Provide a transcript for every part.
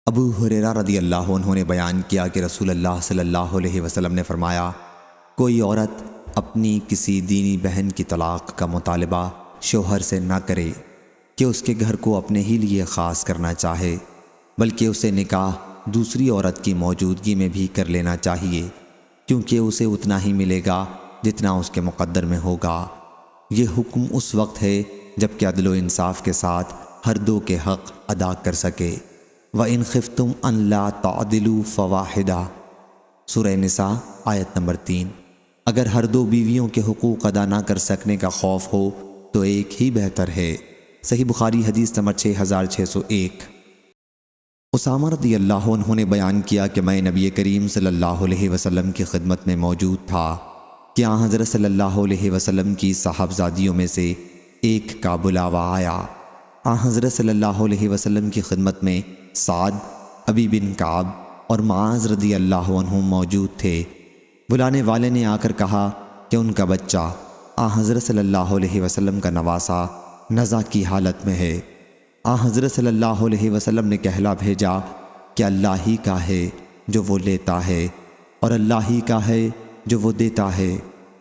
ابو ہریرہ رضی اللہ عنہ نے بیان کیا کہ رسول اللہ صلی اللہ علیہ وسلم نے فرمایا، کوئی عورت اپنی کسی دینی بہن کی طلاق کا مطالبہ شوہر سے نہ کرے کہ اس کے گھر کو اپنے ہی لیے خاص کرنا چاہے، بلکہ اسے نکاح دوسری عورت کی موجودگی میں بھی کر لینا چاہیے، کیونکہ اسے اتنا ہی ملے گا جتنا اس کے مقدر میں ہوگا۔ یہ حکم اس وقت ہے جب کہ عدل و انصاف کے ساتھ ہر دو کے حق ادا کر سکے۔ وَإِنْ خِفْتُمْ أَنْ لَا تَعْدِلُوا فَوَاحِدَةً سورہ نساء آیت نمبر 3۔ اگر ہر دو بیویوں کے حقوق ادا نہ کر سکنے کا خوف ہو تو ایک ہی بہتر ہے۔ صحیح بخاری حدیث نمبر 6601۔ اسامہ رضی اللہ عنہ نے بیان کیا کہ میں نبی کریم صلی اللہ علیہ وسلم کی خدمت میں موجود تھا کہ آن حضرت صلی اللہ علیہ وسلم کی صاحبزادیوں میں سے ایک کا بلاوا آیا۔ آن حضرت صلی اللہ علیہ وسلم کی خدمت میں سعد، ابی بن کعب اور معاذ رضی اللہ عنہ موجود تھے۔ بلانے والے نے آ کر کہا کہ ان کا بچہ آن حضرت صلی اللہ علیہ وسلم کا نواسا نزع کی حالت میں ہے۔ آن حضرت صلی اللہ علیہ وسلم نے کہلا بھیجا کہ اللہ ہی کا ہے جو وہ لیتا ہے اور اللہ ہی کا ہے جو وہ دیتا ہے،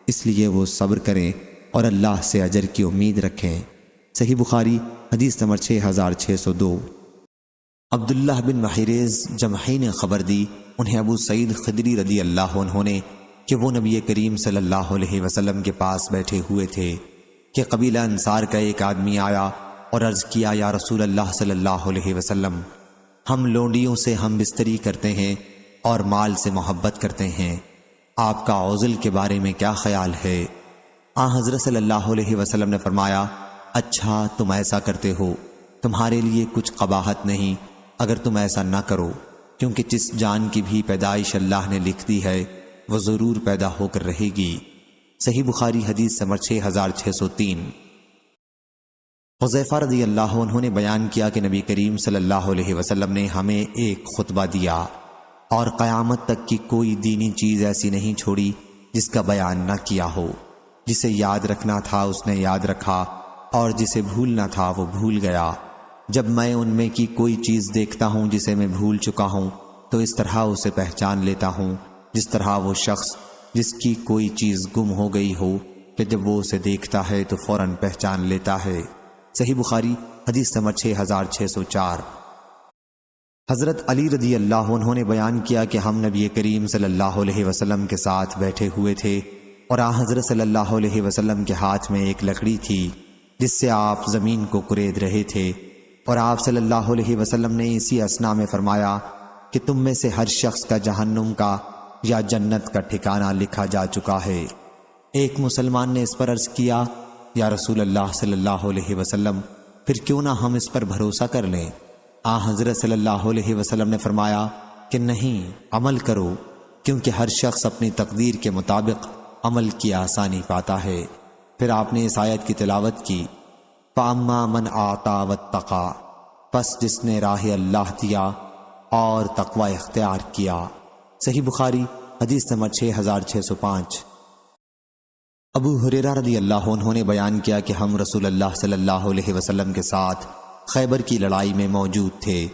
اس لیے وہ صبر کریں اور اللہ سے اجر کی امید رکھیں۔ صحیح بخاری حدیث نمبر 6602۔ عبداللہ بن محیرز جمحی نے خبر دی، انہیں ابو سعید خدری رضی اللہ عنہ نے، کہ وہ نبی کریم صلی اللہ علیہ وسلم کے پاس بیٹھے ہوئے تھے کہ قبیلہ انصار کا ایک آدمی آیا اور عرض کیا، یا رسول اللہ صلی اللہ علیہ وسلم، ہم لونڈیوں سے ہم بستری کرتے ہیں اور مال سے محبت کرتے ہیں، آپ کا عزل کے بارے میں کیا خیال ہے؟ آن حضرت صلی اللہ علیہ وسلم نے فرمایا، اچھا تم ایسا کرتے ہو، تمہارے لیے کچھ قباحت نہیں اگر تم ایسا نہ کرو، کیونکہ جس جان کی بھی پیدائش اللہ نے لکھ دی ہے وہ ضرور پیدا ہو کر رہے گی۔ صحیح بخاری حدیث نمبر 6603۔ حذیفہ رضی اللہ عنہ نے بیان کیا کہ نبی کریم صلی اللہ علیہ وسلم نے ہمیں ایک خطبہ دیا اور قیامت تک کی کوئی دینی چیز ایسی نہیں چھوڑی جس کا بیان نہ کیا ہو۔ جسے یاد رکھنا تھا اس نے یاد رکھا اور جسے بھولنا تھا وہ بھول گیا۔ جب میں ان میں کی کوئی چیز دیکھتا ہوں جسے میں بھول چکا ہوں تو اس طرح اسے پہچان لیتا ہوں جس طرح وہ شخص جس کی کوئی چیز گم ہو گئی ہو کہ جب وہ اسے دیکھتا ہے تو فوراً پہچان لیتا ہے۔ صحیح بخاری حدیث نمبر 6604۔ حضرت علی رضی اللہ عنہ نے بیان کیا کہ ہم نبی کریم صلی اللہ علیہ وسلم کے ساتھ بیٹھے ہوئے تھے اور آن حضرت صلی اللہ علیہ وسلم کے ہاتھ میں ایک لکڑی تھی جس سے آپ زمین کو کورید رہے تھے، اور آپ صلی اللہ علیہ وسلم نے اسی اثنا میں فرمایا کہ تم میں سے ہر شخص کا جہنم کا یا جنت کا ٹھکانہ لکھا جا چکا ہے۔ ایک مسلمان نے اس پر عرض کیا، یا رسول اللہ صلی اللہ علیہ وسلم، پھر کیوں نہ ہم اس پر بھروسہ کر لیں؟ آن حضرت صلی اللہ علیہ وسلم نے فرمایا کہ نہیں، عمل کرو، کیونکہ ہر شخص اپنی تقدیر کے مطابق عمل کی آسانی پاتا ہے۔ پھر آپ نے اس آیت کی تلاوت کی، فَأَمَّا مَنْ أَعْطَىٰ وَاتَّقَىٰ، پس جس نے راہ اللہ دیا اور تقوی اختیار کیا۔ صحیح بخاری حدیث نمبر 6605۔ ابو ہریرہ رضی اللہ عنہ نے بیان کیا کہ ہم رسول اللہ صلی اللہ علیہ وسلم کے ساتھ خیبر کی لڑائی میں موجود تھے۔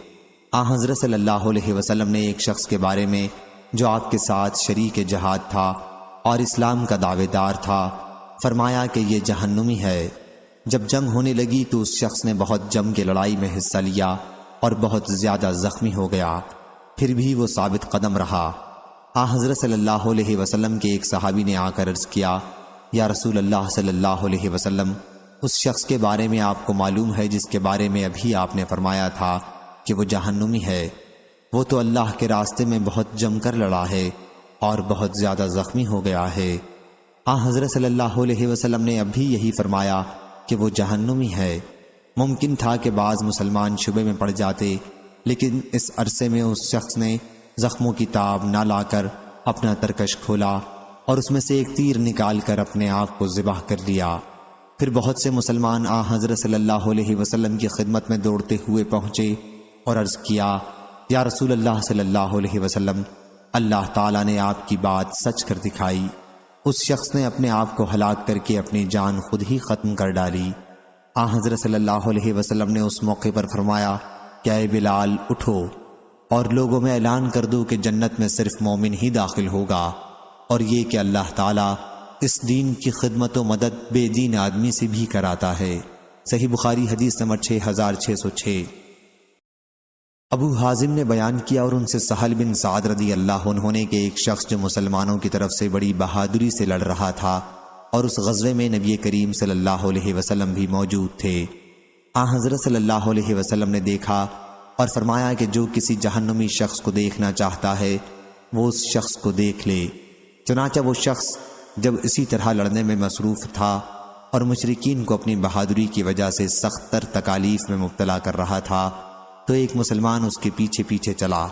آن حضرت صلی اللہ علیہ وسلم نے ایک شخص کے بارے میں جو آپ کے ساتھ شریک جہاد تھا اور اسلام کا دعوے دار تھا فرمایا کہ یہ جہنمی ہے۔ جب جنگ ہونے لگی تو اس شخص نے بہت جم کے لڑائی میں حصہ لیا اور بہت زیادہ زخمی ہو گیا، پھر بھی وہ ثابت قدم رہا۔ آن حضرت صلی اللہ علیہ وسلم کے ایک صحابی نے آ کر عرض کیا، یا رسول اللہ صلی اللہ علیہ وسلم، اس شخص کے بارے میں آپ کو معلوم ہے جس کے بارے میں ابھی آپ نے فرمایا تھا کہ وہ جہنمی ہے؟ وہ تو اللہ کے راستے میں بہت جم کر لڑا ہے اور بہت زیادہ زخمی ہو گیا ہے۔ آن حضرت صلی اللہ علیہ وسلم نے اب بھی یہی فرمایا کہ وہ جہنمی ہے۔ ممکن تھا کہ بعض مسلمان شبے میں پڑ جاتے، لیکن اس عرصے میں اس شخص نے زخموں کی تاب نہ لا کر اپنا ترکش کھولا اور اس میں سے ایک تیر نکال کر اپنے آپ کو ذبح کر لیا۔ پھر بہت سے مسلمان آن حضرت صلی اللہ علیہ وسلم کی خدمت میں دوڑتے ہوئے پہنچے اور عرض کیا، یا رسول اللہ صلی اللہ علیہ وسلم، اللہ تعالیٰ نے آپ کی بات سچ کر دکھائی۔ اس شخص نے اپنے آپ کو ہلاک کر کے اپنی جان خود ہی ختم کر ڈالی۔ آن حضرت صلی اللہ علیہ وسلم نے اس موقع پر فرمایا کہ اے بلال اٹھو، اور لوگوں میں اعلان کر دو کہ جنت میں صرف مومن ہی داخل ہوگا، اور یہ کہ اللہ تعالیٰ اس دین کی خدمت و مدد بے دین آدمی سے بھی کراتا ہے۔ صحیح بخاری حدیث نمبر 6606۔ ابو حازم نے بیان کیا اور ان سے سہل بن سعد رضی اللہ عنہ نے کہ ایک شخص جو مسلمانوں کی طرف سے بڑی بہادری سے لڑ رہا تھا اور اس غزوے میں نبی کریم صلی اللہ علیہ وسلم بھی موجود تھے، حضرت صلی اللہ علیہ وسلم نے دیکھا اور فرمایا کہ جو کسی جہنمی شخص کو دیکھنا چاہتا ہے وہ اس شخص کو دیکھ لے۔ چنانچہ وہ شخص جب اسی طرح لڑنے میں مصروف تھا اور مشرکین کو اپنی بہادری کی وجہ سے سخت تر تکالیف میں مبتلا کر رہا تھا تو ایک مسلمان اس کے پیچھے پیچھے چلا۔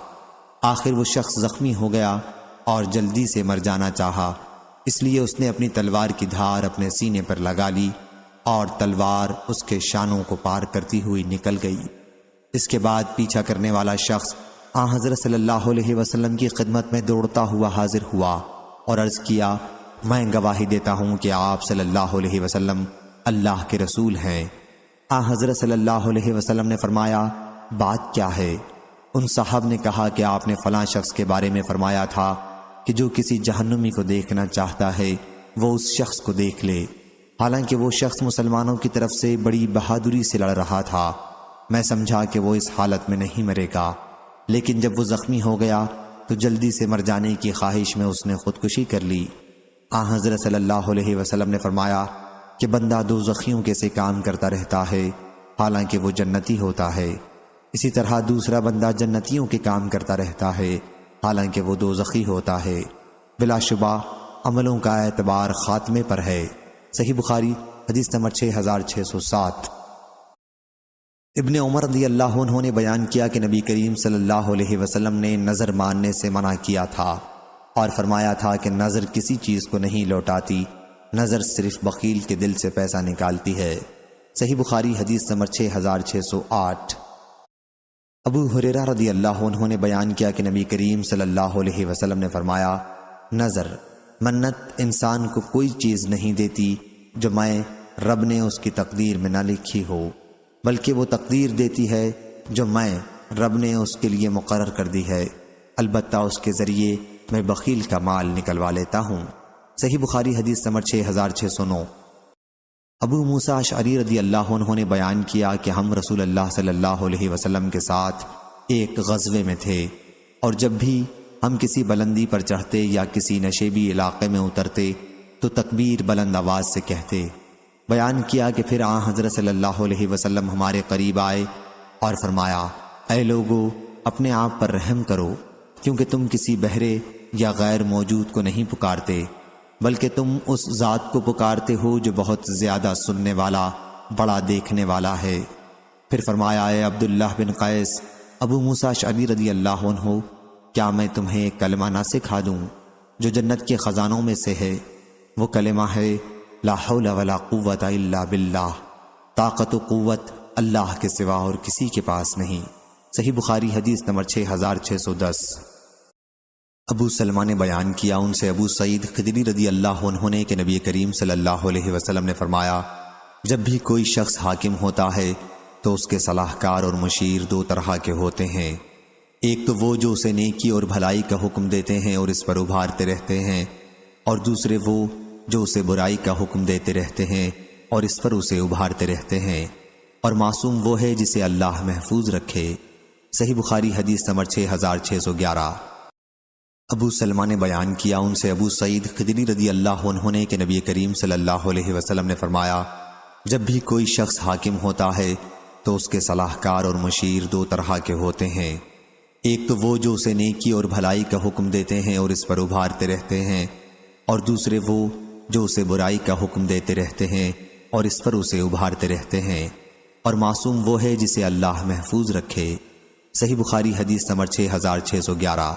آخر وہ شخص زخمی ہو گیا اور جلدی سے مر جانا چاہا، اس لیے اس نے اپنی تلوار کی دھار اپنے سینے پر لگا لی اور تلوار اس کے شانوں کو پار کرتی ہوئی نکل گئی۔ اس کے بعد پیچھا کرنے والا شخص حضرت صلی اللہ علیہ وسلم کی خدمت میں دوڑتا ہوا حاضر ہوا اور عرض کیا، میں گواہی دیتا ہوں کہ آپ صلی اللہ علیہ وسلم اللہ کے رسول ہیں۔ حضرت صلی اللہ علیہ وسلم نے فرمایا، بات کیا ہے؟ ان صاحب نے کہا کہ آپ نے فلاں شخص کے بارے میں فرمایا تھا کہ جو کسی جہنمی کو دیکھنا چاہتا ہے وہ اس شخص کو دیکھ لے۔ حالانکہ وہ شخص مسلمانوں کی طرف سے بڑی بہادری سے لڑ رہا تھا۔ میں سمجھا کہ وہ اس حالت میں نہیں مرے گا، لیکن جب وہ زخمی ہو گیا تو جلدی سے مر جانے کی خواہش میں اس نے خودکشی کر لی۔ حضرت صلی اللہ علیہ وسلم نے فرمایا کہ بندہ دوزخیوں کے سے کام کرتا رہتا ہے حالانکہ وہ جنتی ہوتا ہے، اسی طرح دوسرا بندہ جنتیوں کے کام کرتا رہتا ہے حالانکہ وہ دوزخی ہوتا ہے۔ بلا شبہ عملوں کا اعتبار خاتمے پر ہے۔ صحیح بخاری حدیث نمبر 6607۔ ابن عمر رضی اللہ عنہ نے بیان کیا کہ نبی کریم صلی اللہ علیہ وسلم نے نظر ماننے سے منع کیا تھا اور فرمایا تھا کہ نظر کسی چیز کو نہیں لوٹاتی، نظر صرف بخیل کے دل سے پیسہ نکالتی ہے۔ صحیح بخاری حدیث نمبر 6608۔ ابو ہریرہ رضی اللہ عنہ نے بیان کیا کہ نبی کریم صلی اللہ علیہ وسلم نے فرمایا، نظر منت انسان کو کوئی چیز نہیں دیتی جو میں رب نے اس کی تقدیر میں نہ لکھی ہو، بلکہ وہ تقدیر دیتی ہے جو میں رب نے اس کے لیے مقرر کر دی ہے، البتہ اس کے ذریعے میں بخیل کا مال نکلوا لیتا ہوں۔ صحیح بخاری حدیث نمبر 6609۔ ابو موسیٰ اشعری رضی اللہ عنہ نے بیان کیا کہ ہم رسول اللہ صلی اللہ علیہ وسلم کے ساتھ ایک غزوے میں تھے، اور جب بھی ہم کسی بلندی پر چڑھتے یا کسی نشیبی علاقے میں اترتے تو تکبیر بلند آواز سے کہتے۔ بیان کیا کہ پھر حضرت صلی اللہ علیہ وسلم ہمارے قریب آئے اور فرمایا، اے لوگو اپنے آپ پر رحم کرو، کیونکہ تم کسی بہرے یا غیر موجود کو نہیں پکارتے، بلکہ تم اس ذات کو پکارتے ہو جو بہت زیادہ سننے والا، بڑا دیکھنے والا ہے۔ پھر فرمایا، اے عبداللہ بن قیس، ابو موسیٰ اشعری رضی اللہ عنہ، کیا میں تمہیں ایک کلمہ نہ سکھا دوں جو جنت کے خزانوں میں سے ہے؟ وہ کلمہ ہے لا حول ولا قوت الا باللہ، طاقت و قوت اللہ کے سوا اور کسی کے پاس نہیں۔ صحیح بخاری حدیث نمبر 6610۔ ابو سلمہ نے بیان کیا ان سے ابو سعید خدری رضی اللہ عنہ نے کہ نبی کریم صلی اللہ علیہ وسلم نے فرمایا، جب بھی کوئی شخص حاکم ہوتا ہے تو اس کے صلاح کار اور مشیر دو طرح کے ہوتے ہیں، ایک تو وہ جو اسے نیکی اور بھلائی کا حکم دیتے ہیں اور اس پر ابھارتے رہتے ہیں، اور دوسرے وہ جو اسے برائی کا حکم دیتے رہتے ہیں اور اس پر اسے ابھارتے رہتے ہیں، اور معصوم وہ ہے جسے اللہ محفوظ رکھے۔ صحیح بخاری حدیث نمبر 6611۔ ابو سلمہ نے بیان کیا ان سے ابو سعید خدری رضی اللہ عنہ نے کہ نبی کریم صلی اللہ علیہ وسلم نے فرمایا، جب بھی کوئی شخص حاکم ہوتا ہے تو اس کے صلاح کار اور مشیر دو طرح کے ہوتے ہیں، ایک تو وہ جو اسے نیکی اور بھلائی کا حکم دیتے ہیں اور اس پر ابھارتے رہتے ہیں، اور دوسرے وہ جو اسے برائی کا حکم دیتے رہتے ہیں اور اس پر اسے ابھارتے رہتے ہیں، اور معصوم وہ ہے جسے اللہ محفوظ رکھے۔ صحیح بخاری حدیث نمبر 6611۔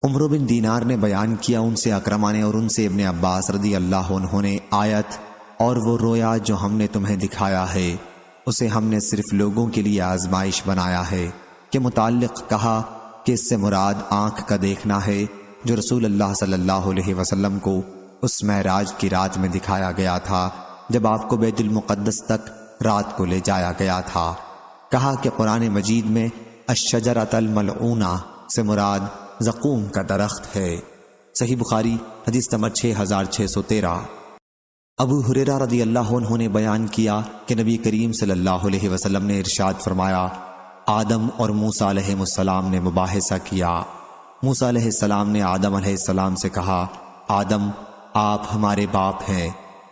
عمرو بن دینار نے بیان کیا ان سے اکرمہ نے اور ان سے ابن عباس رضی اللہ عنہ نے آیت اور وہ رویا جو ہم نے تمہیں دکھایا ہے اسے ہم نے صرف لوگوں کے لیے آزمائش بنایا ہے کے متعلق کہا کہ اس سے مراد آنکھ کا دیکھنا ہے جو رسول اللہ صلی اللہ علیہ وسلم کو اس معراج کی رات میں دکھایا گیا تھا جب آپ کو بیت المقدس تک رات کو لے جایا گیا تھا۔ کہا کہ قرآن مجید میں الشجرۃ الملعونہ سے مراد زقوم کا درخت ہے۔ صحیح بخاری حدیث نمبر 6613۔ ابو ہریرہ رضی اللہ عنہ نے بیان کیا کہ نبی کریم صلی اللہ علیہ وسلم نے ارشاد فرمایا، آدم اور موسیٰ علیہ السلام نے مباحثہ کیا۔ موسیٰ علیہ السلام نے آدم علیہ السلام سے کہا، آدم آپ ہمارے باپ ہیں،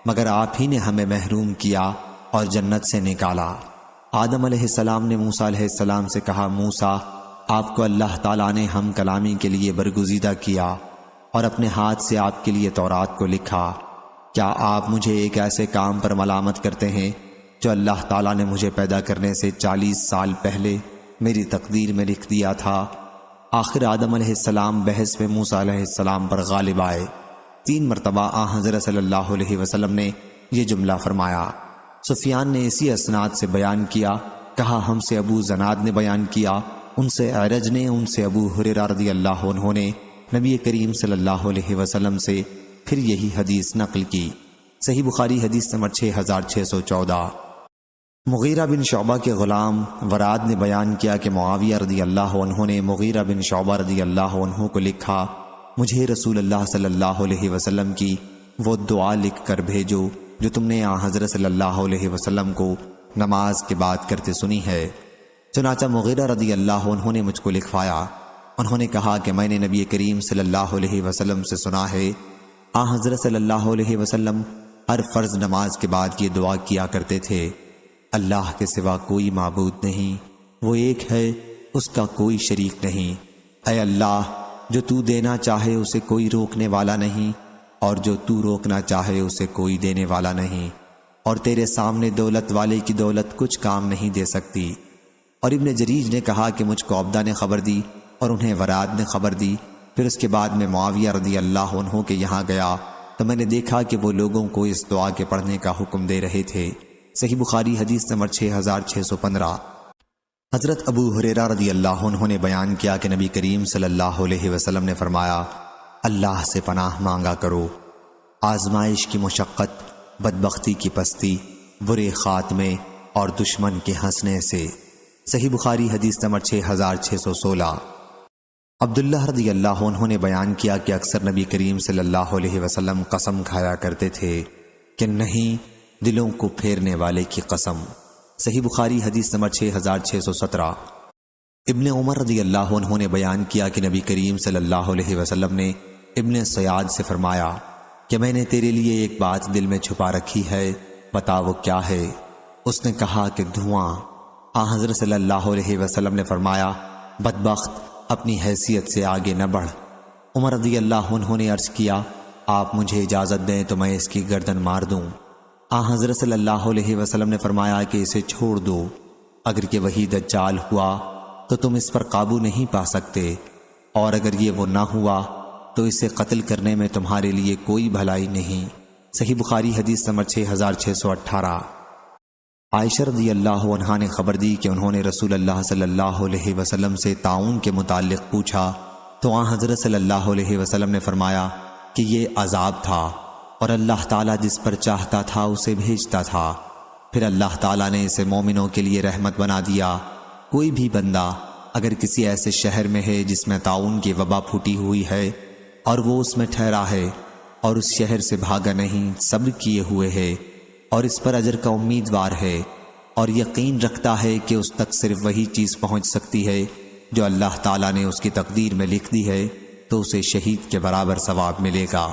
مگر آپ ہی نے ہمیں محروم کیا اور جنت سے نکالا۔ آدم علیہ السلام نے موسیٰ علیہ السلام سے کہا، موسیٰ آپ کو اللہ تعالیٰ نے ہم کلامی کے لیے برگزیدہ کیا اور اپنے ہاتھ سے آپ کے لیے تورات کو لکھا، کیا آپ مجھے ایک ایسے کام پر ملامت کرتے ہیں جو اللہ تعالیٰ نے مجھے پیدا کرنے سے 40 سال پہلے میری تقدیر میں لکھ دیا تھا؟ آخر آدم علیہ السلام بحث میں موسیٰ علیہ السلام پر غالب آئے۔ 3 مرتبہ حضرت صلی اللہ علیہ وسلم نے یہ جملہ فرمایا۔ سفیان نے اسی اسناد سے بیان کیا، کہا ہم سے ابو زناد نے بیان کیا، ان سے اعرج نے، ان سے ابو ہریرہ رضی اللہ عنہ نے نبی کریم صلی اللہ علیہ وسلم سے پھر یہی حدیث نقل کی۔ صحیح بخاری حدیث نمبر 6614۔ مغیرہ بن شعبہ کے غلام وراد نے بیان کیا کہ معاویہ رضی اللہ عنہ نے مغیرہ بن شعبہ رضی اللہ عنہ کو لکھا، مجھے رسول اللہ صلی اللہ علیہ وسلم کی وہ دعا لکھ کر بھیجو جو تم نے حضرت صلی اللہ علیہ وسلم کو نماز کے بعد کرتے سنی ہے۔ چنانچہ مغیرہ رضی اللہ عنہ نے مجھ کو لکھوایا۔ انہوں نے کہا کہ میں نے نبی کریم صلی اللہ علیہ وسلم سے سنا ہے، حضرت صلی اللہ علیہ وسلم ہر فرض نماز کے بعد یہ دعا کیا کرتے تھے، اللہ کے سوا کوئی معبود نہیں، وہ ایک ہے، اس کا کوئی شریک نہیں۔ اے اللہ، جو تو دینا چاہے اسے کوئی روکنے والا نہیں، اور جو تو روکنا چاہے اسے کوئی دینے والا نہیں، اور تیرے سامنے دولت والے کی دولت کچھ کام نہیں دے سکتی۔ اور ابن جریج نے کہا کہ مجھ کو عبدہ نے خبر دی اور انہیں وراد نے خبر دی۔ پھر اس کے بعد میں معاویہ رضی اللہ عنہ کے یہاں گیا تو میں نے دیکھا کہ وہ لوگوں کو اس دعا کے پڑھنے کا حکم دے رہے تھے۔ صحیح بخاری حدیث نمبر 6615۔ حضرت ابو ہریرہ رضی اللہ عنہ نے بیان کیا کہ نبی کریم صلی اللہ علیہ وسلم نے فرمایا، اللہ سے پناہ مانگا کرو آزمائش کی مشقت، بدبختی کی پستی، برے خاتمے اور دشمن کے ہنسنے سے۔ صحیح بخاری حدیث نمبر 6616۔ عبداللہ رضی اللہ عنہ نے بیان کیا کہ اکثر نبی کریم صلی اللہ علیہ وسلم قسم کھایا کرتے تھے کہ نہیں، دلوں کو پھیرنے والے کی قسم۔ صحیح بخاری حدیث نمبر 6617۔ ابن عمر رضی اللہ عنہ نے بیان کیا کہ نبی کریم صلی اللہ علیہ وسلم نے ابن سیاد سے فرمایا کہ میں نے تیرے لیے ایک بات دل میں چھپا رکھی ہے، بتا وہ کیا ہے؟ اس نے کہا کہ دھواں۔ حضرت صلی اللہ علیہ وسلم نے فرمایا، بدبخت، اپنی حیثیت سے آگے نہ بڑھ۔ عمر رضی اللہ عنہ نے عرض کیا، آپ مجھے اجازت دیں تو میں اس کی گردن مار دوں۔ حضرت صلی اللہ علیہ وسلم نے فرمایا کہ اسے چھوڑ دو، اگر کہ وہی دجال ہوا تو تم اس پر قابو نہیں پا سکتے، اور اگر یہ وہ نہ ہوا تو اسے قتل کرنے میں تمہارے لیے کوئی بھلائی نہیں۔ صحیح بخاری حدیث نمبر 6618۔ عائشہ رضی اللہ عنہا نے خبر دی کہ انہوں نے رسول اللہ صلی اللہ علیہ وسلم سے طاعون کے متعلق پوچھا تو حضرت صلی اللہ علیہ وسلم نے فرمایا کہ یہ عذاب تھا اور اللہ تعالیٰ جس پر چاہتا تھا اسے بھیجتا تھا، پھر اللہ تعالیٰ نے اسے مومنوں کے لیے رحمت بنا دیا۔ کوئی بھی بندہ اگر کسی ایسے شہر میں ہے جس میں طاعون کی وبا پھوٹی ہوئی ہے اور وہ اس میں ٹھہرا ہے اور اس شہر سے بھاگا نہیں، صبر کیے ہوئے ہے اور اس پر اجر کا امیدوار ہے اور یقین رکھتا ہے کہ اس تک صرف وہی چیز پہنچ سکتی ہے جو اللہ تعالیٰ نے اس کی تقدیر میں لکھ دی ہے، تو اسے شہید کے برابر ثواب ملے گا۔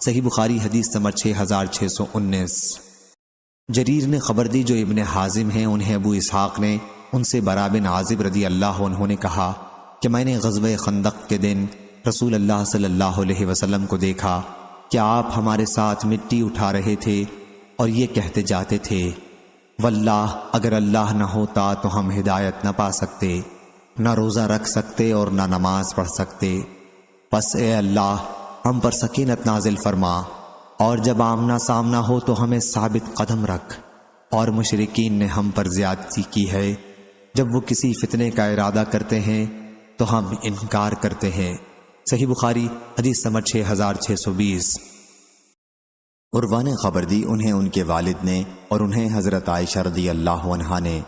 صحیح بخاری حدیث نمبر 6619۔ جریر نے خبر دی جو ابن حازم ہیں، انہیں ابو اسحاق نے ان سے برا بن عازب رضی اللہ عنہ نے کہا کہ میں نے غزوہ خندق کے دن رسول اللہ صلی اللہ علیہ وسلم کو دیکھا کہ آپ ہمارے ساتھ مٹی اٹھا رہے تھے اور یہ کہتے جاتے تھے، واللہ اگر اللہ نہ ہوتا تو ہم ہدایت نہ پا سکتے، نہ روزہ رکھ سکتے اور نہ نماز پڑھ سکتے، پس اے اللہ ہم پر سکینت نازل فرما، اور جب آمنا سامنا ہو تو ہمیں ثابت قدم رکھ۔ اور مشرکین نے ہم پر زیادتی کی ہے، جب وہ کسی فتنے کا ارادہ کرتے ہیں تو ہم انکار کرتے ہیں۔ صحیح بخاری حدیث نمبر 6620۔ عروہ نے خبر دی، انہیں ان کے والد نے اور انہیں حضرت عائشہ رضی اللہ عنہا نے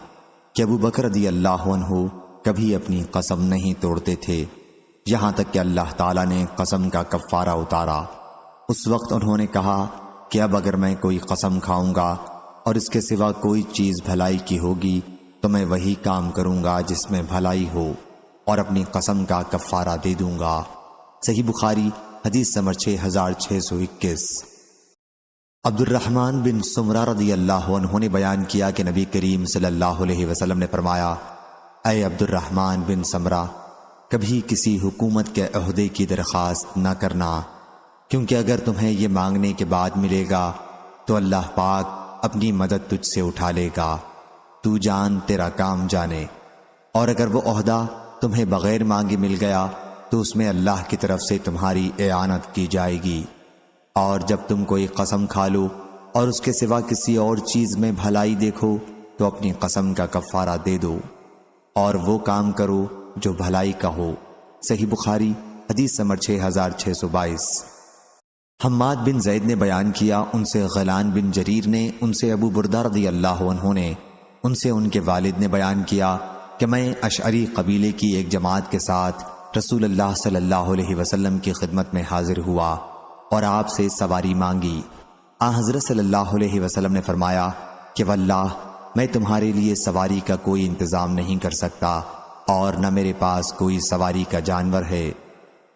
کہ ابو بکر رضی اللہ عنہ کبھی اپنی قسم نہیں توڑتے تھے، یہاں تک کہ اللہ تعالیٰ نے قسم کا کفارہ اتارا۔ اس وقت انہوں نے کہا کہ اب اگر میں کوئی قسم کھاؤں گا اور اس کے سوا کوئی چیز بھلائی کی ہوگی تو میں وہی کام کروں گا جس میں بھلائی ہو، اور اپنی قسم کا کفارہ دے دوں گا۔ صحیح بخاری حدیث نمبر 6621۔ عبد الرحمن بن سمرہ رضی اللہ عنہ نے بیان کیا کہ نبی کریم صلی اللہ علیہ وسلم نے فرمایا، اے عبد الرحمن بن سمرہ، کبھی کسی حکومت کے عہدے کی درخواست نہ کرنا، کیونکہ اگر تمہیں یہ مانگنے کے بعد ملے گا تو اللہ پاک اپنی مدد تجھ سے اٹھا لے گا، تو جان تیرا کام جانے، اور اگر وہ عہدہ تمہیں بغیر مانگے مل گیا تو اس میں اللہ کی طرف سے تمہاری اعانت کی جائے گی۔ اور جب تم کوئی قسم کھا لو اور اس کے سوا کسی اور چیز میں بھلائی دیکھو تو اپنی قسم کا کفارہ دے دو اور وہ کام کرو جو بھلائی کا ہو۔ صحیح بخاری حدیث نمبر 6622۔ حماد بن زید نے بیان کیا، ان سے غیلان بن جریر نے، ان سے ابو بردہ رضی اللہ عنہ نے، ان سے ان کے والد نے بیان کیا کہ میں اشعری قبیلے کی ایک جماعت کے ساتھ رسول اللہ صلی اللہ علیہ وسلم کی خدمت میں حاضر ہوا اور آپ سے سواری مانگی۔ حضرت صلی اللہ علیہ وسلم نے فرمایا کہ واللہ میں تمہارے لیے سواری کا کوئی انتظام نہیں کر سکتا اور نہ میرے پاس کوئی سواری کا جانور ہے۔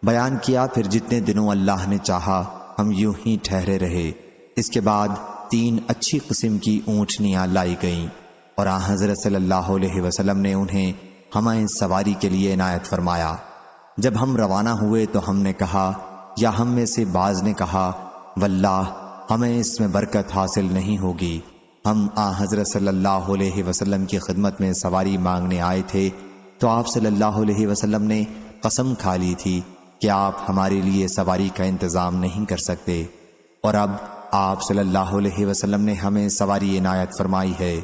بیان کیا پھر جتنے دنوں اللہ نے چاہا ہم یوں ہی ٹھہرے رہے۔ اس کے بعد 3 اچھی قسم کی اونٹنیاں لائی گئیں اور حضرت صلی اللہ علیہ وسلم نے انہیں ہمیں سواری کے لیے عنایت فرمایا۔ جب ہم روانہ ہوئے تو ہم نے کہا، یا ہم میں سے بعض نے کہا، واللہ ہمیں اس میں برکت حاصل نہیں ہوگی، ہم حضرت صلی اللہ علیہ وسلم کی خدمت میں سواری مانگنے آئے تھے تو آپ صلی اللہ علیہ وسلم نے قسم کھا لی تھی کہ آپ ہمارے لیے سواری کا انتظام نہیں کر سکتے، اور اب آپ صلی اللہ علیہ وسلم نے ہمیں سواری عنایت فرمائی ہے،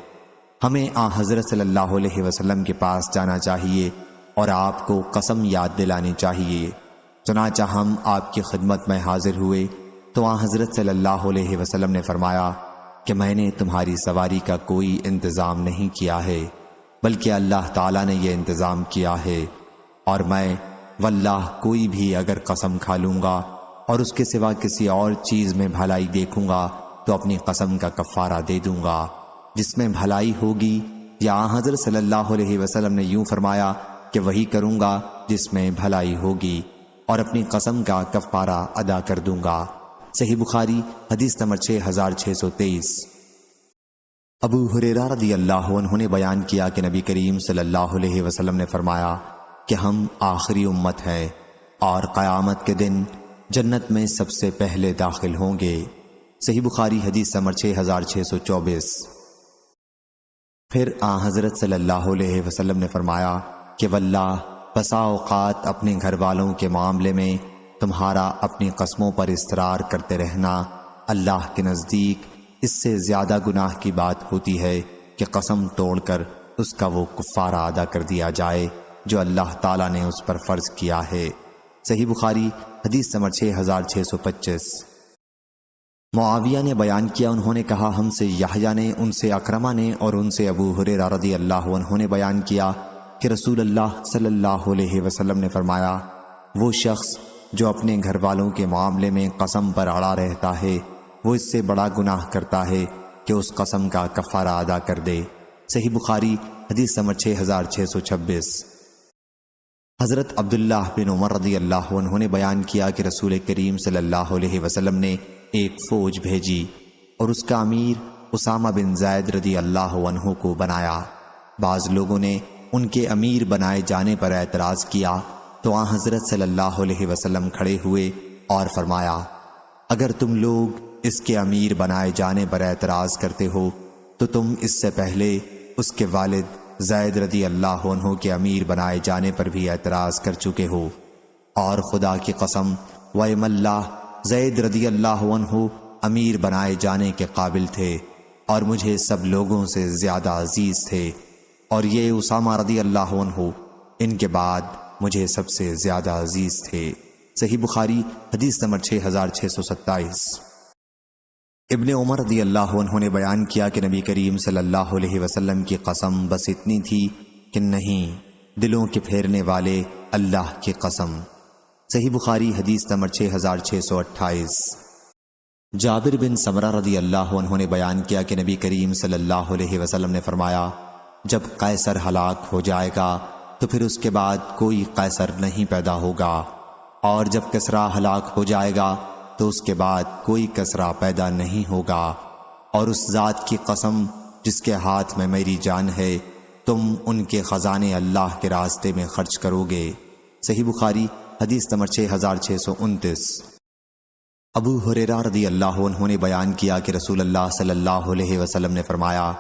ہمیں حضرت صلی اللہ علیہ وسلم کے پاس جانا چاہیے اور آپ کو قسم یاد دلانی چاہیے۔ چنانچہ ہم آپ کی خدمت میں حاضر ہوئے تو حضرت صلی اللہ علیہ وسلم نے فرمایا کہ میں نے تمہاری سواری کا کوئی انتظام نہیں کیا ہے بلکہ اللہ تعالیٰ نے یہ انتظام کیا ہے، اور میں واللہ کوئی بھی اگر قسم کھا لوں گا اور اس کے سوا کسی اور چیز میں بھلائی دیکھوں گا تو اپنی قسم کا کفارہ دے دوں گا جس میں بھلائی ہوگی، یا حضرت صلی اللہ علیہ وسلم نے یوں فرمایا کہ وہی کروں گا جس میں بھلائی ہوگی اور اپنی قسم کا کفارہ ادا کر دوں گا۔ صحیح بخاری حدیث نمبر 6623۔ ابو ہریرہ رضی اللہ عنہ نے بیان کیا کہ نبی کریم صلی اللہ علیہ وسلم نے فرمایا کہ ہم آخری امت ہیں اور قیامت کے دن جنت میں سب سے پہلے داخل ہوں گے۔ صحیح بخاری حدیث نمبر 6624۔ پھر حضرت صلی اللہ علیہ وسلم نے فرمایا کہ واللہ بسا اوقات اپنے گھر والوں کے معاملے میں تمہارا اپنی قسموں پر اصرار کرتے رہنا اللہ کے نزدیک اس سے زیادہ گناہ کی بات ہوتی ہے کہ قسم توڑ کر اس کا وہ کفارہ ادا کر دیا جائے جو اللہ تعالیٰ نے اس پر فرض کیا ہے۔ صحیح بخاری حدیث نمبر 6625۔ معاویہ نے بیان کیا، انہوں نے کہا ہم سے یحییٰ نے، ان سے اکرمہ نے اور ان سے ابو ہریرہ رضی اللہ عنہ نے بیان کیا کہ رسول اللہ صلی اللہ علیہ وسلم نے فرمایا، وہ شخص جو اپنے گھر والوں کے معاملے میں قسم پر اڑا رہتا ہے وہ اس سے بڑا گناہ کرتا ہے کہ اس قسم کا کفارہ ادا کر دے۔ صحیح بخاری حدیث نمبر 6626۔ حضرت عبداللہ بن عمر رضی اللہ عنہ نے بیان کیا کہ رسول کریم صلی اللہ علیہ وسلم نے ایک فوج بھیجی اور اس کا امیر اسامہ بن زید رضی اللہ عنہ کو بنایا۔ بعض لوگوں نے ان کے امیر بنائے جانے پر اعتراض کیا تو حضرت صلی اللہ علیہ وسلم کھڑے ہوئے اور فرمایا، اگر تم لوگ اس کے امیر بنائے جانے پر اعتراض کرتے ہو تو تم اس سے پہلے اس کے والد زید رضی اللہ عنہ کے امیر بنائے جانے پر بھی اعتراض کر چکے ہو، اور خدا کی قسم وَإِمَ اللَّهِ زید رضی اللہ عنہ امیر بنائے جانے کے قابل تھے اور مجھے سب لوگوں سے زیادہ عزیز تھے، اور یہ اسامہ رضی اللہ عنہ ان کے بعد مجھے سب سے زیادہ عزیز تھے۔ صحیح بخاری حدیث نمبر 6627۔ ابن عمر رضی اللہ عنہ نے بیان کیا کہ نبی کریم صلی اللہ علیہ وسلم کی قسم بس اتنی تھی کہ نہیں، دلوں کے پھیرنے والے اللہ کی قسم۔ صحیح بخاری حدیث نمبر 6628۔ جابر بن سمرہ رضی اللہ عنہ نے بیان کیا کہ نبی کریم صلی اللہ علیہ وسلم نے فرمایا، جب قیصر ہلاک ہو جائے گا تو پھر اس کے بعد کوئی قیصر نہیں پیدا ہوگا، اور جب کسریٰ ہلاک ہو جائے گا تو اس کے بعد کوئی کسریٰ پیدا نہیں ہوگا، اور اس ذات کی قسم جس کے ہاتھ میں میری جان ہے، تم ان کے خزانے اللہ کے راستے میں خرچ کرو گے۔ صحیح بخاری حدیث نمبر 6629۔ ابو ہریرہ رضی اللہ عنہ نے بیان کیا کہ رسول اللہ صلی اللہ علیہ وسلم نے فرمایا،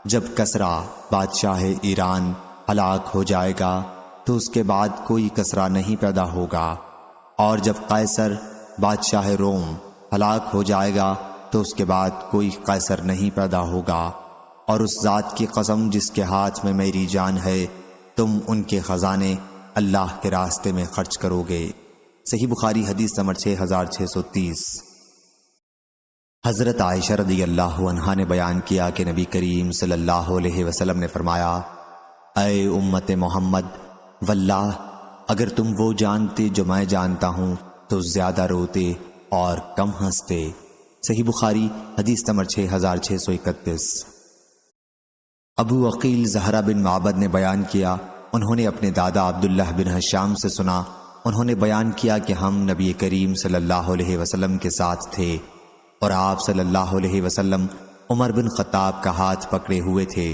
جب کسریٰ بادشاہ ایران ہلاک ہو جائے گا تو اس کے بعد کوئی کسریٰ نہیں پیدا ہوگا، اور جب قیصر بادشاہ روم ہلاک ہو جائے گا تو اس کے بعد کوئی قیصر نہیں پیدا ہوگا، اور اس ذات کی قسم جس کے ہاتھ میں میری جان ہے، تم ان کے خزانے اللہ کے راستے میں خرچ کرو گے۔ صحیح بخاری حدیث نمبر 6630۔ حضرت عائشہ رضی اللہ عنہا نے بیان کیا کہ نبی کریم صلی اللہ علیہ وسلم نے فرمایا، اے امت محمد، واللہ اگر تم وہ جانتے جو میں جانتا ہوں تو زیادہ روتے اور کم ہنستے۔ صحیح بخاری حدیث نمبر 6631۔ ابو عقیل زہرہ بن معبد نے بیان کیا، انہوں نے اپنے دادا عبداللہ بن حشام سے سنا، انہوں نے بیان کیا کہ ہم نبی کریم صلی اللہ علیہ وسلم کے ساتھ تھے، اور آپ صلی اللہ علیہ وسلم عمر بن خطاب کا ہاتھ پکڑے ہوئے تھے۔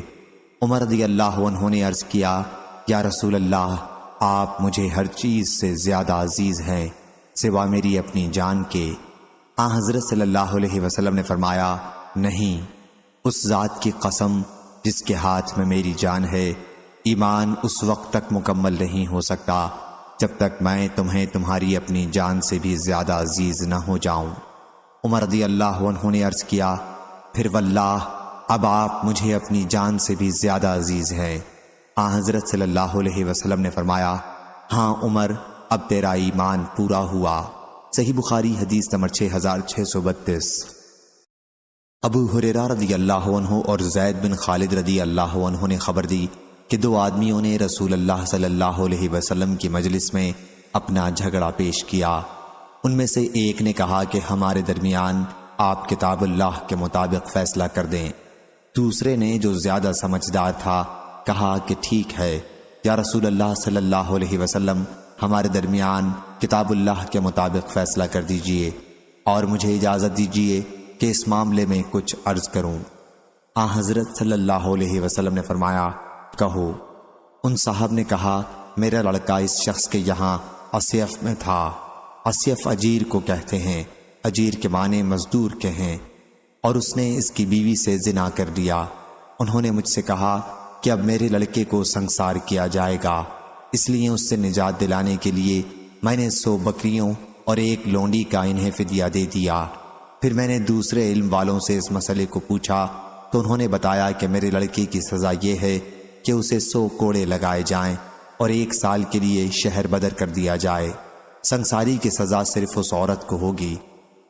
عمر رضی اللہ عنہ نے عرض کیا، یا رسول اللہ، آپ مجھے ہر چیز سے زیادہ عزیز ہیں سوا میری اپنی جان کے۔ حضرت صلی اللہ علیہ وسلم نے فرمایا، نہیں، اس ذات کی قسم جس کے ہاتھ میں میری جان ہے، ایمان اس وقت تک مکمل نہیں ہو سکتا جب تک میں تمہیں تمہاری اپنی جان سے بھی زیادہ عزیز نہ ہو جاؤں۔ عمر رضی اللہ عنہ نے عرض کیا، پھر واللہ اب آپ مجھے اپنی جان سے بھی زیادہ عزیز ہیں۔ حضرت صلی اللہ علیہ وسلم نے فرمایا، ہاں عمر، اب تیرا ایمان پورا ہوا۔ صحیح بخاری حدیث نمبر 6632۔ ابو ہریرہ رضی اللہ عنہ اور زید بن خالد رضی اللہ عنہ نے خبر دی کہ دو آدمیوں نے رسول اللہ صلی اللہ علیہ وسلم کی مجلس میں اپنا جھگڑا پیش کیا۔ ان میں سے ایک نے کہا کہ ہمارے درمیان آپ کتاب اللہ کے مطابق فیصلہ کر دیں۔ دوسرے نے، جو زیادہ سمجھدار تھا، کہا کہ ٹھیک ہے یا رسول اللہ صلی اللہ علیہ وسلم، ہمارے درمیان کتاب اللہ کے مطابق فیصلہ کر دیجئے، اور مجھے اجازت دیجئے کہ اس معاملے میں کچھ عرض کروں۔ حضرت صلی اللہ علیہ وسلم نے فرمایا، کہو۔ ان صاحب نے کہا، میرا لڑکا اس شخص کے یہاں اسیف میں تھا۔ اسیف اجیر کو کہتے ہیں، اجیر کے معنی مزدور کے ہیں، اور اس نے اس کی بیوی سے زنا کر دیا۔ انہوں نے مجھ سے کہا کہ اب میرے لڑکے کو سنسار کیا جائے گا، اس لیے اس سے نجات دلانے کے لیے میں نے 100 بکریوں اور 1 لونڈی کا انہیں فدیہ دے دیا۔ پھر میں نے دوسرے علم والوں سے اس مسئلے کو پوچھا تو انہوں نے بتایا کہ میرے لڑکے کی سزا یہ ہے کہ اسے 100 کوڑے لگائے جائیں اور 1 سال کے لیے شہر بدر کر دیا جائے۔ سنساری کی سزا صرف اس عورت کو ہوگی۔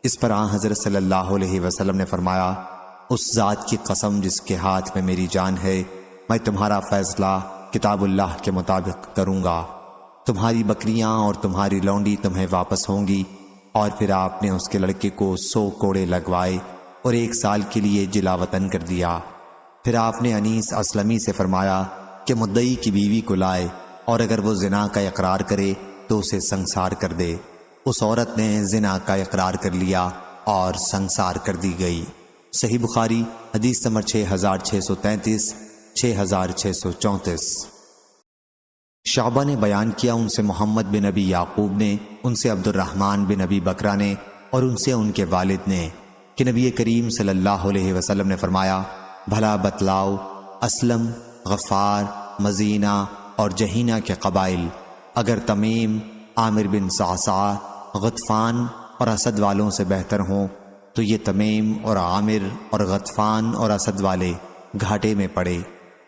اس پر حضرت صلی اللہ علیہ وسلم نے فرمایا، اس ذات کی قسم جس کے ہاتھ میں میری جان ہے، میں تمہارا فیصلہ کتاب اللہ کے مطابق کروں گا۔ تمہاری بکریاں اور تمہاری لونڈی تمہیں واپس ہوں گی۔ اور پھر آپ نے اس کے لڑکے کو 100 کوڑے لگوائے اور 1 سال کے لیے جلا وطن کر دیا۔ پھر آپ نے انیس اسلمی سے فرمایا کہ مدعی کی بیوی کو لائے، اور اگر وہ زنا کا اقرار کرے تو اسے سنسار کر دے۔ اس عورت نے زنا کا اقرار کر لیا اور سنسار کر دی گئی۔ صحیح بخاری حدیث نمبر 6633، 6634۔ شعبہ نے بیان کیا، ان سے محمد بن ابی یعقوب نے، ان سے عبد الرحمن بن ابی بکرہ نے، اور ان سے ان کے والد نے، کہ نبی کریم صلی اللہ علیہ وسلم نے فرمایا، بھلا بتلاؤ، اسلم، غفار، مزینہ اور جہینہ کے قبائل اگر تمیم، عامر بن صعصع، غطفان اور اسد والوں سے بہتر ہوں تو یہ تمیم اور عامر اور غطفان اور اسد والے گھاٹے میں پڑے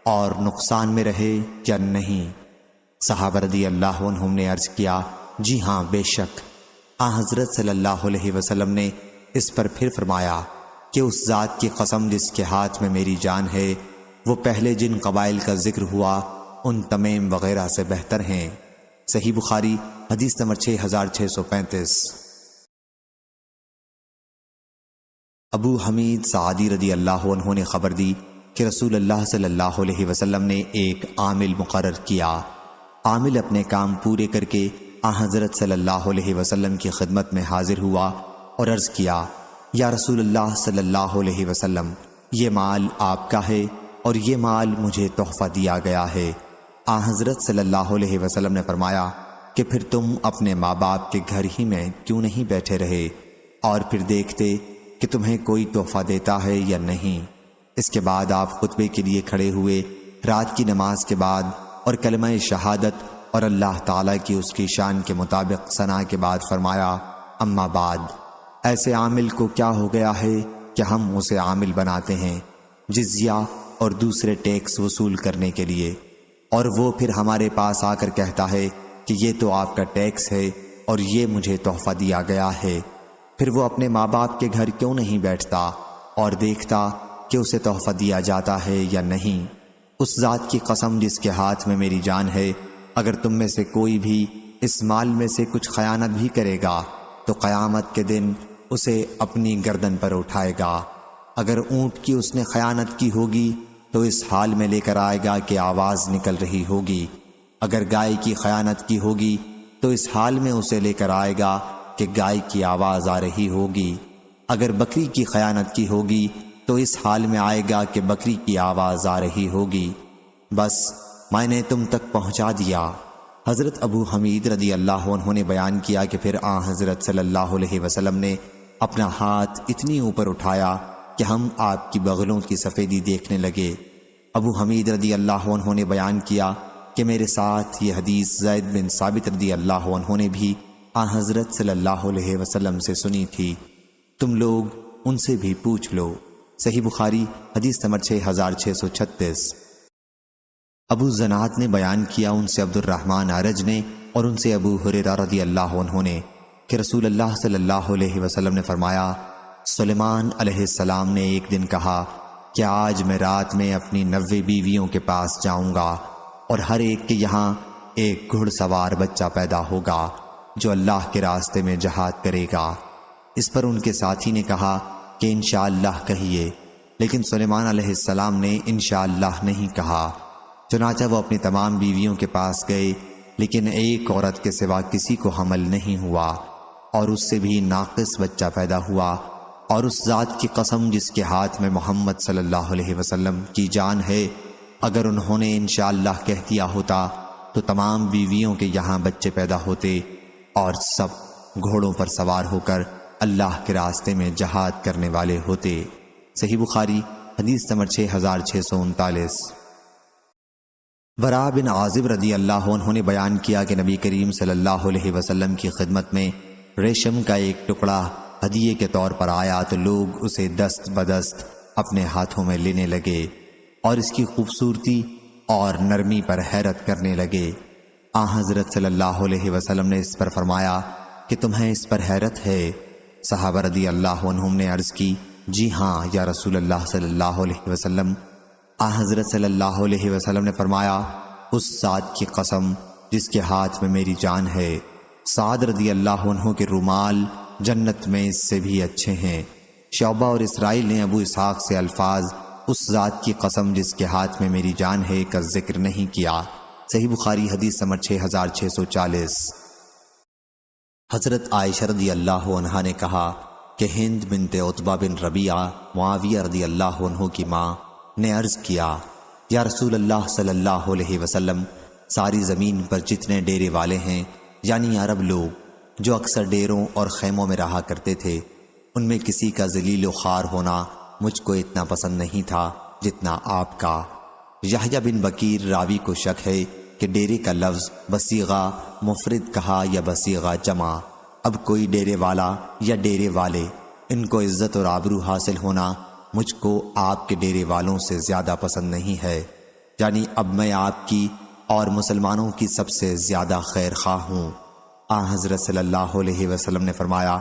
اور نقصان میں رہے یا نہیں؟ صحابہ رضی اللہ عنہم نے عرض کیا، جی ہاں، بے شک۔ حضرت صلی اللہ علیہ وسلم نے اس پر پھر فرمایا کہ اس ذات کی قسم جس کے ہاتھ میں میری جان ہے، وہ پہلے جن قبائل کا ذکر ہوا ان تمیم وغیرہ سے بہتر ہیں۔ صحیح بخاری حدیث نمبر 6635۔ ابو حمید سعدی رضی اللہ عنہ نے خبر دی کہ رسول اللہ صلی اللہ علیہ وسلم نے ایک عامل مقرر کیا۔ عامل اپنے کام پورے کر کے حضرت صلی اللہ علیہ وسلم کی خدمت میں حاضر ہوا اور عرض کیا، یا رسول اللہ صلی اللہ علیہ وسلم، یہ مال آپ کا ہے اور یہ مال مجھے تحفہ دیا گیا ہے۔ حضرت صلی اللہ علیہ وسلم نے فرمایا کہ پھر تم اپنے ماں باپ کے گھر ہی میں کیوں نہیں بیٹھے رہے اور پھر دیکھتے کہ تمہیں کوئی تحفہ دیتا ہے یا نہیں۔ اس کے بعد آپ خطبے کے لیے کھڑے ہوئے، رات کی نماز کے بعد اور کلمہ شہادت اور اللہ تعالیٰ کی اس کی شان کے مطابق ثنا کے بعد فرمایا، اما بعد، ایسے عامل کو کیا ہو گیا ہے کہ ہم اسے عامل بناتے ہیں جزیہ اور دوسرے ٹیکس وصول کرنے کے لیے، اور وہ پھر ہمارے پاس آ کر کہتا ہے کہ یہ تو آپ کا ٹیکس ہے اور یہ مجھے تحفہ دیا گیا ہے۔ پھر وہ اپنے ماں باپ کے گھر کیوں نہیں بیٹھتا اور دیکھتا کہ اسے تحفہ دیا جاتا ہے یا نہیں؟ اس ذات کی قسم جس کے ہاتھ میں میری جان ہے، اگر تم میں سے کوئی بھی اس مال میں سے کچھ خیانت بھی کرے گا تو قیامت کے دن اسے اپنی گردن پر اٹھائے گا۔ اگر اونٹ کی اس نے خیانت کی ہوگی تو اس حال میں لے کر آئے گا کہ آواز نکل رہی ہوگی، اگر گائے کی خیانت کی ہوگی تو اس حال میں اسے لے کر آئے گا کہ گائے کی آواز آ رہی ہوگی، اگر بکری کی خیانت کی ہوگی تو اس حال میں آئے گا کہ بکری کی آواز آ رہی ہوگی۔ بس میں نے تم تک پہنچا دیا۔ حضرت ابو حمید رضی اللہ عنہ نے بیان کیا کہ پھر حضرت صلی اللہ علیہ وسلم نے اپنا ہاتھ اتنی اوپر اٹھایا کہ ہم آپ کی بغلوں کی سفیدی دیکھنے لگے۔ ابو حمید رضی اللہ عنہ نے بیان کیا کہ میرے ساتھ یہ حدیث زید بن ثابت رضی اللہ عنہ نے بھی حضرت صلی اللہ علیہ وسلم سے سنی تھی، تم لوگ ان سے بھی پوچھ لو۔ صحیح بخاری حدیث نمبر 6636۔ ابو زناد نے بیان کیا ان سے عبد الرحمن اعرج نے اور ان سے ابو ہریرہ رضی اللہ عنہ نے کہ رسول اللہ صلی اللہ علیہ وسلم نے فرمایا، سلیمان علیہ السلام نے ایک دن کہا کہ آج میں رات میں اپنی 90 بیویوں کے پاس جاؤں گا اور ہر ایک کے یہاں ایک گھڑ سوار بچہ پیدا ہوگا جو اللہ کے راستے میں جہاد کرے گا۔ اس پر ان کے ساتھی نے کہا کہ انشاءاللہ کہیے، لیکن سلیمان علیہ السلام نے انشاءاللہ نہیں کہا۔ چنانچہ وہ اپنی تمام بیویوں کے پاس گئے، لیکن ایک عورت کے سوا کسی کو حمل نہیں ہوا اور اس سے بھی ناقص بچہ پیدا ہوا، اور اس ذات کی قسم جس کے ہاتھ میں محمد صلی اللہ علیہ وسلم کی جان ہے، اگر انہوں نے انشاءاللہ کہہ دیا ہوتا تو تمام بیویوں کے یہاں بچے پیدا ہوتے اور سب گھوڑوں پر سوار ہو کر اللہ کے راستے میں جہاد کرنے والے ہوتے۔ صحیح بخاری حدیث نمبر 6639۔ برا بن عازب رضی اللہ عنہ نے بیان کیا کہ نبی کریم صلی اللہ علیہ وسلم کی خدمت میں ریشم کا ایک ٹکڑا ہدیے کے طور پر آیا تو لوگ اسے دست بدست اپنے ہاتھوں میں لینے لگے اور اس کی خوبصورتی اور نرمی پر حیرت کرنے لگے۔ حضرت صلی اللہ علیہ وسلم نے اس پر فرمایا کہ تمہیں اس پر حیرت ہے؟ صحابہ رضی اللہ عنہم نے عرض کی، جی ہاں یا رسول اللہ صلی اللہ علیہ وسلم۔ حضرت صلی اللہ علیہ وسلم نے فرمایا، اس ذات کی قسم جس کے ہاتھ میں میری جان ہے، سعد رضی اللہ عنہ کے رومال جنت میں اس سے بھی اچھے ہیں۔ شعبہ اور اسرائیل نے ابو اسحاق سے الفاظ اس ذات کی قسم جس کے ہاتھ میں میری جان ہے کا ذکر نہیں کیا۔ صحیح بخاری حدیث نمبر 6640۔ حضرت عائشہ رضی اللہ عنہا نے کہا کہ ہند بنت عتبہ بن ربیعہ معاویہ رضی اللہ عنہ کی ماں نے عرض کیا، یا رسول اللہ صلی اللہ علیہ وسلم، ساری زمین پر جتنے ڈیرے والے ہیں یعنی عرب لوگ جو اکثر ڈیروں اور خیموں میں رہا کرتے تھے، ان میں کسی کا ذلیل و خوار ہونا مجھ کو اتنا پسند نہیں تھا جتنا آپ کا۔ یحییٰ بن بکیر راوی کو شک ہے کہ ڈیرے کا لفظ بصیغہ مفرد کہا یا بصیغہ جمع۔ اب کوئی ڈیرے والا یا ڈیرے والے، ان کو عزت اور آبرو حاصل ہونا مجھ کو آپ کے ڈیرے والوں سے زیادہ پسند نہیں ہے، یعنی اب میں آپ کی اور مسلمانوں کی سب سے زیادہ خیر خواہ ہوں۔ حضرت صلی اللہ علیہ وسلم نے فرمایا،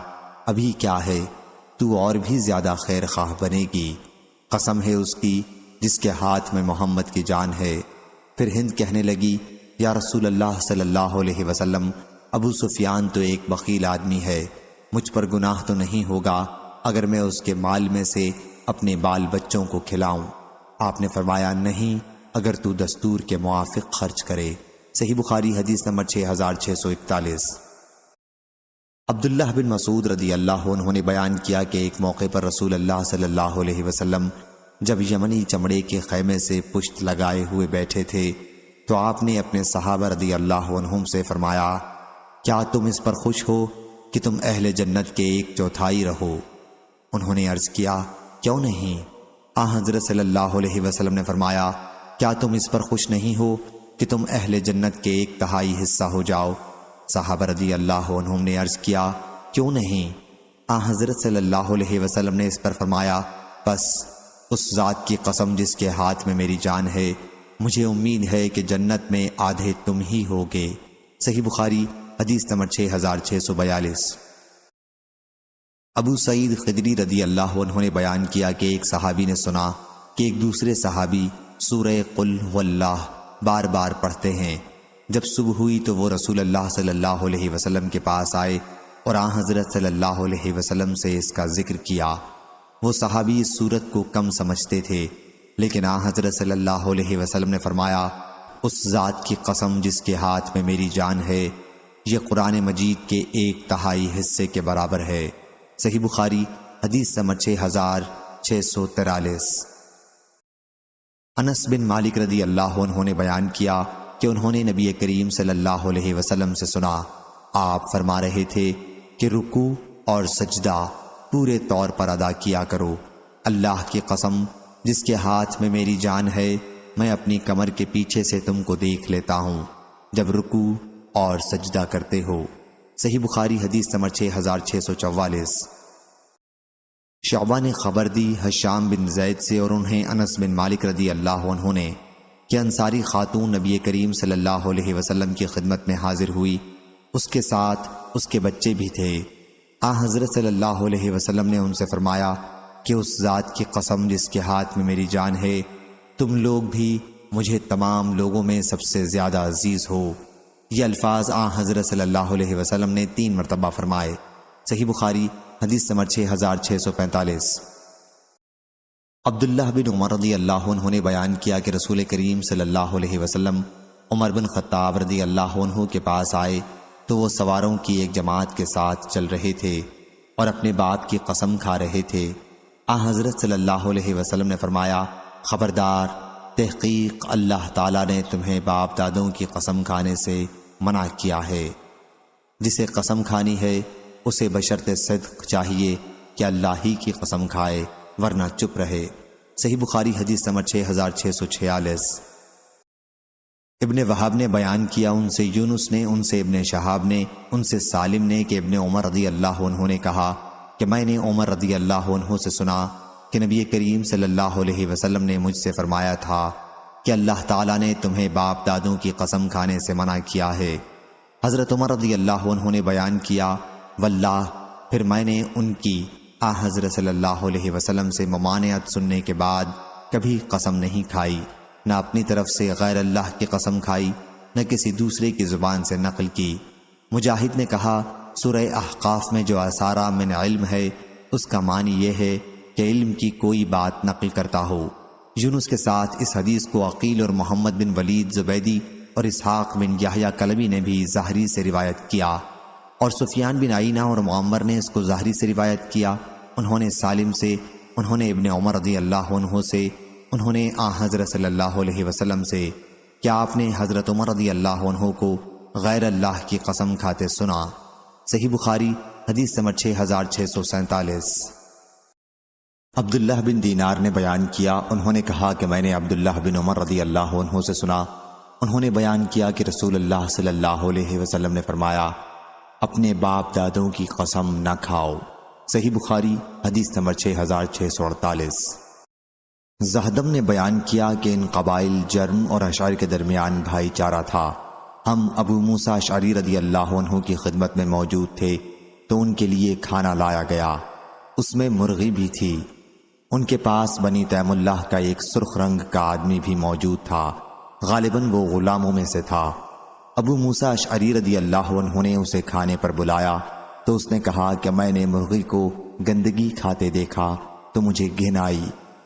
ابھی کیا ہے، تو اور بھی زیادہ خیر خواہ بنے گی، قسم ہے اس کی جس کے ہاتھ میں محمد کی جان ہے۔ پھر ہند کہنے لگی یا رسول اللہ صلی اللہ علیہ وسلم، ابو سفیان تو ایک بخیل آدمی ہے، مجھ پر گناہ تو نہیں ہوگا اگر میں اس کے مال میں سے اپنے بال بچوں کو کھلاؤں؟ آپ نے فرمایا نہیں، اگر تو دستور کے موافق خرچ کرے۔ صحیح بخاری حدیث نمبر 6641۔ عبداللہ بن مسعود رضی اللہ عنہ نے بیان کیا کہ ایک موقع پر رسول اللہ صلی اللہ علیہ وسلم جب یمنی چمڑے کے خیمے سے پشت لگائے ہوئے بیٹھے تھے تو آپ نے اپنے صحابہ رضی اللہ عنہم سے فرمایا، کیا تم اس پر خوش ہو کہ تم اہل جنت کے 1/4 رہو؟ انہوں نے عرض کیا کیوں نہیں؟ حضرت صلی اللہ علیہ وسلم نے فرمایا، کیا تم اس پر خوش نہیں ہو کہ تم اہل جنت کے 1/3 حصہ ہو جاؤ؟ صحابہ رضی اللہ عنہم نے عرض کیا کیوں نہیں؟ حضرت صلی اللہ علیہ وسلم نے اس پر فرمایا، بس اس ذات کی قسم جس کے ہاتھ میں میری جان ہے، مجھے امید ہے کہ جنت میں آدھے تم ہی ہوگے۔ صحیح بخاری حدیث نمبر 6642۔ ابو سعید خدری رضی اللہ عنہ نے بیان کیا کہ ایک صحابی نے سنا کہ ایک دوسرے صحابی سورہ قل هو اللہ بار بار پڑھتے ہیں۔ جب صبح ہوئی تو وہ رسول اللہ صلی اللہ علیہ وسلم کے پاس آئے اور حضرت صلی اللہ علیہ وسلم سے اس کا ذکر کیا۔ وہ صحابی اس صورت کو کم سمجھتے تھے، لیکن حضرت صلی اللہ علیہ وسلم نے فرمایا، اس ذات کی قسم جس کے ہاتھ میں میری جان ہے، یہ قرآن مجید کے 1/3 حصے کے برابر ہے۔ صحیح بخاری حدیث نمبر 6643۔ انس بن مالک رضی اللہ عنہ نے بیان کیا کہ انہوں نے نبی کریم صلی اللہ علیہ وسلم سے سنا، آپ فرما رہے تھے کہ رکوع اور سجدہ پورے طور پر ادا کیا کرو۔ اللہ کی قسم جس کے ہاتھ میں میری جان ہے، میں اپنی کمر کے پیچھے سے تم کو دیکھ لیتا ہوں جب رکوع اور سجدہ کرتے ہو۔ صحیح بخاری حدیث نمبر 6644۔ شعبہ نے خبر دی حشام بن زید سے اور انہیں انس بن مالک رضی اللہ عنہ نے کہ انصاری خاتون نبی کریم صلی اللہ علیہ وسلم کی خدمت میں حاضر ہوئی، اس کے ساتھ اس کے بچے بھی تھے۔ حضرت صلی اللہ علیہ وسلم نے ان سے فرمایا کہ اس ذات کی قسم جس کے ہاتھ میں میری جان ہے، تم لوگ بھی مجھے تمام لوگوں میں سب سے زیادہ عزیز ہو۔ یہ الفاظ حضرت صلی اللہ علیہ وسلم نے 3 مرتبہ فرمائے۔ صحیح بخاری حدیث نمبر 6645۔ عبداللہ بن عمر رضی اللہ عنہ نے بیان کیا کہ رسول کریم صلی اللہ علیہ وسلم عمر بن خطاب رضی اللہ عنہ کے پاس آئے تو وہ سواروں کی ایک جماعت کے ساتھ چل رہے تھے اور اپنے باپ کی قسم کھا رہے تھے۔ حضرت صلی اللہ علیہ وسلم نے فرمایا، خبردار، تحقیق اللہ تعالیٰ نے تمہیں باپ دادوں کی قسم کھانے سے منع کیا ہے۔ جسے قسم کھانی ہے اسے بشرط صدق چاہیے کہ اللہ ہی کی قسم کھائے، ورنہ چپ رہے۔ صحیح بخاری حدیث نمبر 6646۔ ابن وہب نے بیان کیا، ان سے یونس نے، ان سے ابن شہاب نے، ان سے سالم نے کہ ابن عمر رضی اللہ عنہ نے کہا کہ میں نے عمر رضی اللہ عنہ سے سنا کہ نبی کریم صلی اللہ علیہ وسلم نے مجھ سے فرمایا تھا کہ اللہ تعالیٰ نے تمہیں باپ دادوں کی قسم کھانے سے منع کیا ہے۔ حضرت عمر رضی اللہ عنہ نے بیان کیا، واللہ، پھر میں نے ان کی حضرت صلی اللہ علیہ وسلم سے ممانعت سننے کے بعد کبھی قسم نہیں کھائی، نہ اپنی طرف سے غیر اللہ کی قسم کھائی، نہ کسی دوسرے کی زبان سے نقل کی۔ مجاہد نے کہا، سورہ احقاف میں جو اسارہ من علم ہے اس کا معنی یہ ہے کہ علم کی کوئی بات نقل کرتا ہو۔ یونس کے ساتھ اس حدیث کو عقیل اور محمد بن ولید زبیدی اور اسحاق بن یحییٰ کلبی نے بھی ظاہری سے روایت کیا، اور سفیان بن عینہ اور معمر نے اس کو ظاہری سے روایت کیا۔ انہوں نے سالم سے، انہوں نے ابن عمر رضی اللہ عنہ سے، انہوں نے حضرت صلی اللہ علیہ وسلم سے، کیا آپ نے حضرت عمر رضی اللہ عنہ کو غیر اللہ کی قسم کھاتے سنا؟ صحیح بخاری حدیث نمبر 6647۔ عبداللہ بن دینار نے بیان کیا، انہوں نے کہا کہ میں نے عبداللہ بن عمر رضی اللہ عنہ سے سنا، انہوں نے بیان کیا کہ رسول اللہ صلی اللہ علیہ وسلم نے فرمایا، اپنے باپ دادوں کی قسم نہ کھاؤ۔ صحیح بخاری حدیث نمبر 6648۔ زہدم نے بیان کیا کہ ان قبائل جرم اور اشعری کے درمیان بھائی چارہ تھا۔ ہم ابو موسیٰ اشعری رضی اللہ عنہ کی خدمت میں موجود تھے تو ان کے لیے کھانا لایا گیا، اس میں مرغی بھی تھی۔ ان کے پاس بنی تیم اللہ کا ایک سرخ رنگ کا آدمی بھی موجود تھا۔ غالباً وہ غلاموں میں سے تھا۔ ابو موسیٰ اشعری رضی اللہ عنہ نے اسے کھانے پر بلایا تو اس نے کہا کہ میں نے مرغی کو گندگی کھاتے دیکھا تو مجھے گھن آئی،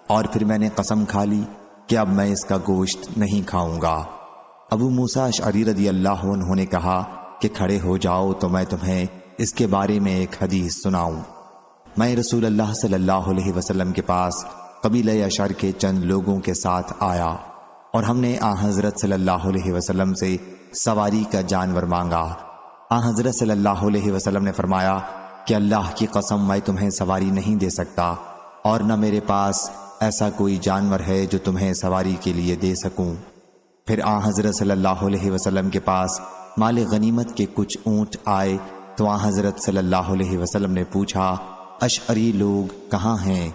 اور پھر میں نے قسم کھا لی کہ اب میں اس کا گوشت نہیں کھاؤں گا۔ ابو موسیٰ اشعری رضی اللہ عنہ نے کہا کہ کھڑے ہو جاؤ تو میں تمہیں اس کے بارے میں ایک حدیث سناؤں۔ میں رسول اللہ صلی اللہ علیہ وسلم کے پاس قبیلہ اشعر کے چند لوگوں کے ساتھ آیا اور ہم نے آن حضرت صلی اللہ علیہ وسلم سے سواری کا جانور مانگا۔ آن حضرت صلی اللہ علیہ وسلم نے فرمایا کہ اللہ کی قسم میں تمہیں سواری نہیں دے سکتا، اور نہ میرے پاس ایسا کوئی جانور ہے جو تمہیں سواری کے لیے دے سکوں۔ پھر آن حضرت صلی اللہ علیہ وسلم کے پاس مال غنیمت کے کچھ اونٹ آئے تو آن حضرت صلی اللہ علیہ وسلم نے پوچھا اشعری لوگ کہاں ہیں؟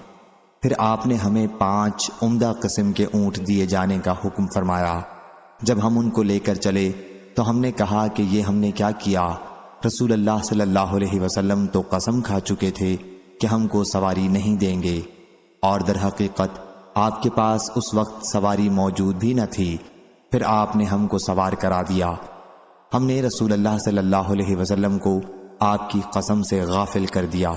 پھر آپ نے ہمیں 5 عمدہ قسم کے اونٹ دیے جانے کا حکم فرمایا۔ جب ہم ان کو لے کر چلے تو ہم نے کہا کہ یہ ہم نے کیا کیا؟ رسول اللہ صلی اللہ علیہ وسلم تو قسم کھا چکے تھے کہ ہم کو سواری نہیں دیں گے، اور در حقیقت آپ کے پاس اس وقت سواری موجود بھی نہ تھی۔ پھر آپ نے ہم کو سوار کرا دیا۔ ہم نے رسول اللہ صلی اللہ علیہ وسلم کو آپ کی قسم سے غافل کر دیا۔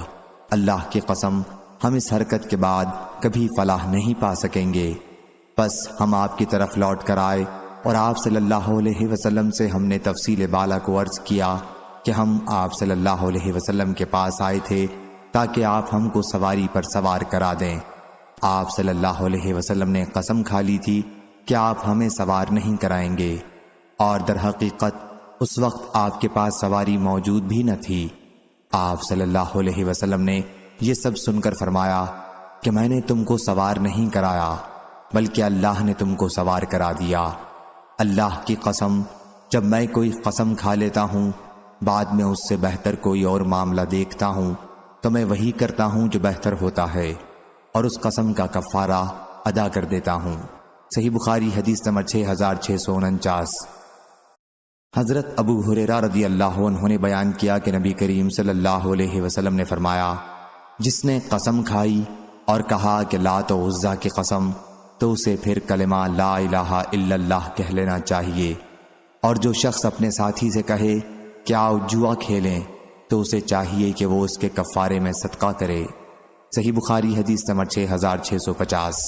اللہ کی قسم ہم اس حرکت کے بعد کبھی فلاح نہیں پا سکیں گے۔ بس ہم آپ کی طرف لوٹ کر آئے اور آپ صلی اللہ علیہ وسلم سے ہم نے تفصیل بالا کو عرض کیا کہ ہم آپ صلی اللہ علیہ وسلم کے پاس آئے تھے تاکہ آپ ہم کو سواری پر سوار کرا دیں۔ آپ صلی اللہ علیہ وسلم نے قسم کھا لی تھی کہ آپ ہمیں سوار نہیں کرائیں گے، اور در حقیقت اس وقت آپ کے پاس سواری موجود بھی نہ تھی۔ آپ صلی اللہ علیہ وسلم نے یہ سب سن کر فرمایا کہ میں نے تم کو سوار نہیں کرایا بلکہ اللہ نے تم کو سوار کرا دیا۔ اللہ کی قسم جب میں کوئی قسم کھا لیتا ہوں بعد میں اس سے بہتر کوئی اور معاملہ دیکھتا ہوں تو میں وہی کرتا ہوں جو بہتر ہوتا ہے، اور اس قسم کا کفارہ ادا کر دیتا ہوں۔ صحیح بخاری حدیث نمبر 6649۔ حضرت ابو ہریرہ رضی اللہ عنہ نے بیان کیا کہ نبی کریم صلی اللہ علیہ وسلم نے فرمایا جس نے قسم کھائی اور کہا کہ لات و عزیٰ کی قسم تو اسے پھر کلمہ لا الہ الا اللہ کہہ لینا چاہیے، اور جو شخص اپنے ساتھی سے کہے کہ آؤ جوا کھیلیں تو اسے چاہیے کہ وہ اس کے کفارے میں صدقہ کرے۔ صحیح بخاری حدیث نمبر 6650۔